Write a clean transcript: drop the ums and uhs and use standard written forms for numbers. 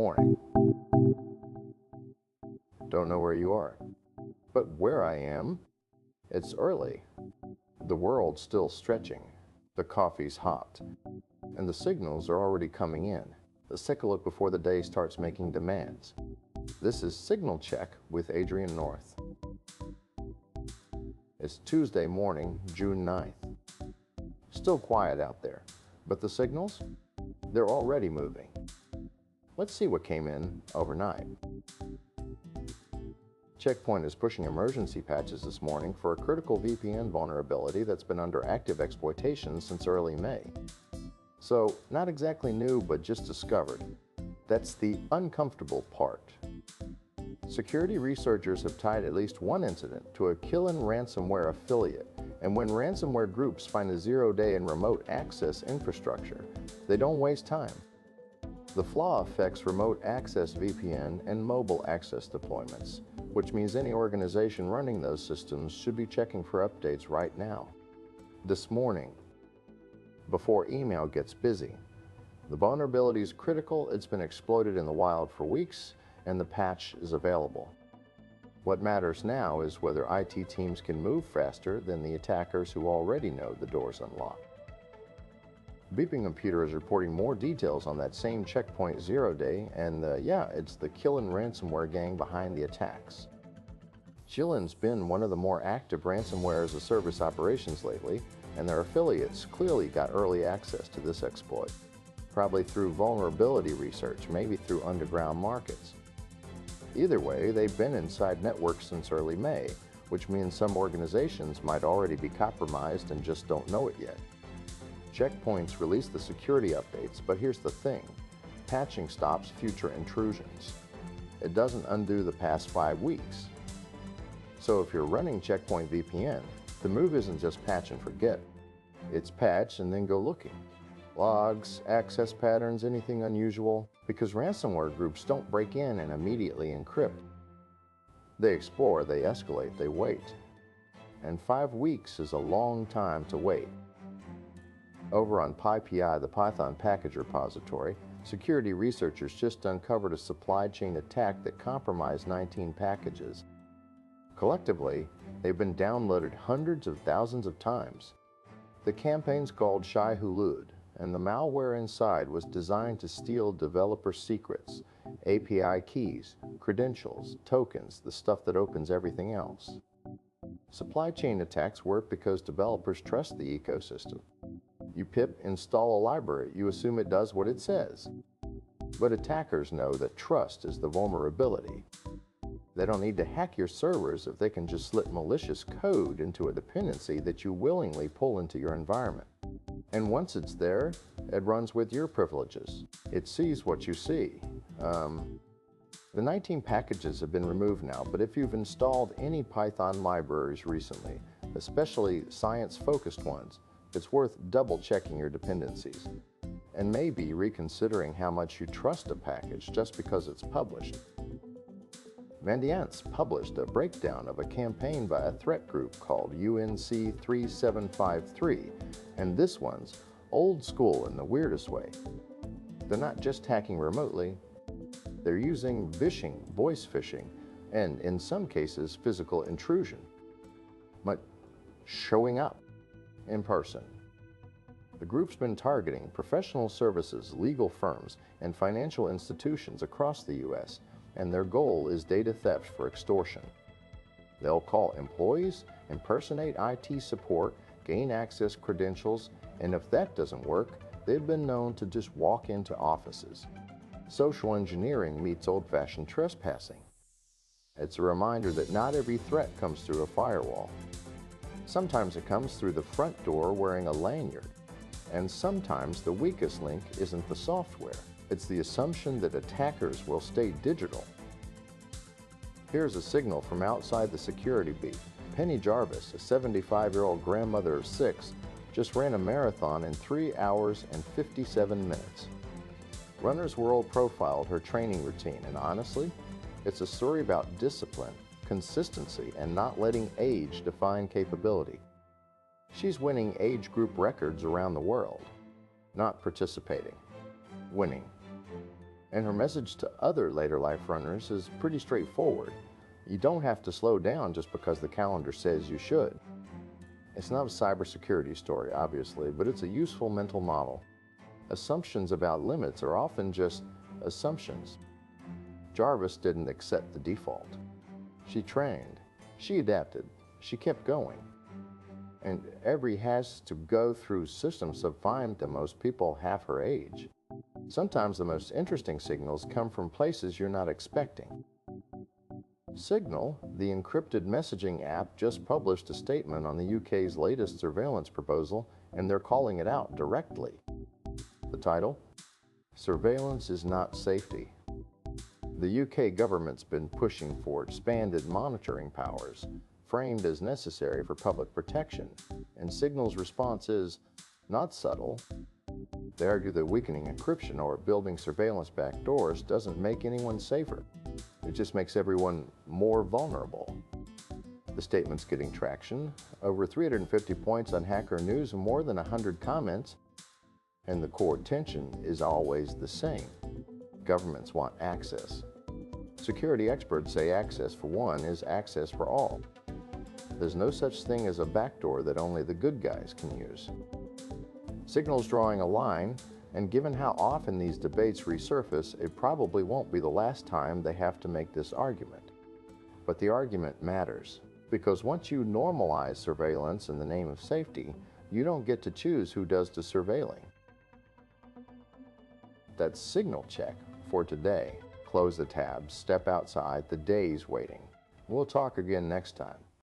morning. Don't know where you are, but where I am, it's early. The world's still stretching, the coffee's hot, and the signals are already coming in. Let's take a look before the day starts making demands. This is Signal Check with Adrian North. It's Tuesday morning, June 9th. Still quiet out there, but the signals? They're already moving. Let's see what came in overnight. Check Point is pushing emergency patches this morning for a critical VPN vulnerability that's been under active exploitation since early May. So, not exactly new, but just discovered. That's the uncomfortable part. Security researchers have tied at least one incident to a Killin ransomware affiliate, and when ransomware groups find a zero-day and remote access infrastructure, they don't waste time. The flaw affects remote access VPN and mobile access deployments, which means any organization running those systems should be checking for updates right now. This morning, before email gets busy, the vulnerability is critical, it's been exploited in the wild for weeks, and the patch is available. What matters now is whether IT teams can move faster than the attackers who already know the door's unlocked. Beeping Computer is reporting more details on that same Check Point zero-day, and it's the Killin ransomware gang behind the attacks. Killin's been one of the more active ransomware as a service operations lately, and their affiliates clearly got early access to this exploit, probably through vulnerability research, maybe through underground markets. Either way, they've been inside networks since early May, which means some organizations might already be compromised and just don't know it yet. Check Point's released the security updates, but here's the thing. Patching stops future intrusions. It doesn't undo the past 5 weeks. So if you're running Check Point VPN, the move isn't just patch and forget. It's patch and then go looking. Logs, access patterns, anything unusual, because ransomware groups don't break in and immediately encrypt. They explore, they escalate, they wait. And 5 weeks is a long time to wait. Over on PyPI, the Python package repository, security researchers just uncovered a supply chain attack that compromised 19 packages. Collectively, they've been downloaded hundreds of thousands of times. The campaign's called Shai Hulud, and the malware inside was designed to steal developer secrets, API keys, credentials, tokens, the stuff that opens everything else. Supply chain attacks work because developers trust the ecosystem. You pip install a library, you assume it does what it says. But attackers know that trust is the vulnerability. They don't need to hack your servers if they can just slip malicious code into a dependency that you willingly pull into your environment. And once it's there, it runs with your privileges. It sees what you see. The 19 packages have been removed now, but if you've installed any Python libraries recently, especially science-focused ones, it's worth double-checking your dependencies, and maybe reconsidering how much you trust a package just because it's published. Mandiant's published a breakdown of a campaign by a threat group called UNC 3753, and this one's old school in the weirdest way. They're not just hacking remotely, they're using vishing, voice phishing, and in some cases physical intrusion, but showing up in person. The group's been targeting professional services, legal firms, and financial institutions across the U.S., and their goal is data theft for extortion. They'll call employees, impersonate IT support, gain access credentials, and if that doesn't work, they've been known to just walk into offices. Social engineering meets old-fashioned trespassing. It's a reminder that not every threat comes through a firewall. Sometimes it comes through the front door wearing a lanyard, and sometimes the weakest link isn't the software. It's the assumption that attackers will stay digital. Here's a signal from outside the security beat. Penny Jarvis, a 75-year-old grandmother of 6, just ran a marathon in 3 hours and 57 minutes. Runner's World profiled her training routine, and honestly, it's a story about discipline, consistency, and not letting age define capability. She's winning age group records around the world, not participating, winning. And her message to other later life runners is pretty straightforward. You don't have to slow down just because the calendar says you should. It's not a cybersecurity story, obviously, but it's a useful mental model. Assumptions about limits are often just assumptions. Jarvis didn't accept the default. She trained, she adapted, she kept going. And Every has to go through systems of find to most people half her age. Sometimes the most interesting signals come from places you're not expecting. Signal, the encrypted messaging app, just published a statement on the UK's latest surveillance proposal, and they're calling it out directly. The title? Surveillance is not safety. The UK government's been pushing for expanded monitoring powers, framed as necessary for public protection, and Signal's response is not subtle. They argue that weakening encryption or building surveillance backdoors doesn't make anyone safer. It just makes everyone more vulnerable. The statement's getting traction, over 350 points on Hacker News and more than 100 comments, and the core tension is always the same. Governments want access. Security experts say access for one is access for all. There's no such thing as a backdoor that only the good guys can use. Signal's drawing a line, and given how often these debates resurface, it probably won't be the last time they have to make this argument. But the argument matters, because once you normalize surveillance in the name of safety, you don't get to choose who does the surveilling. That's Signal Check for today. Close the tabs, step outside, the day's waiting. We'll talk again next time.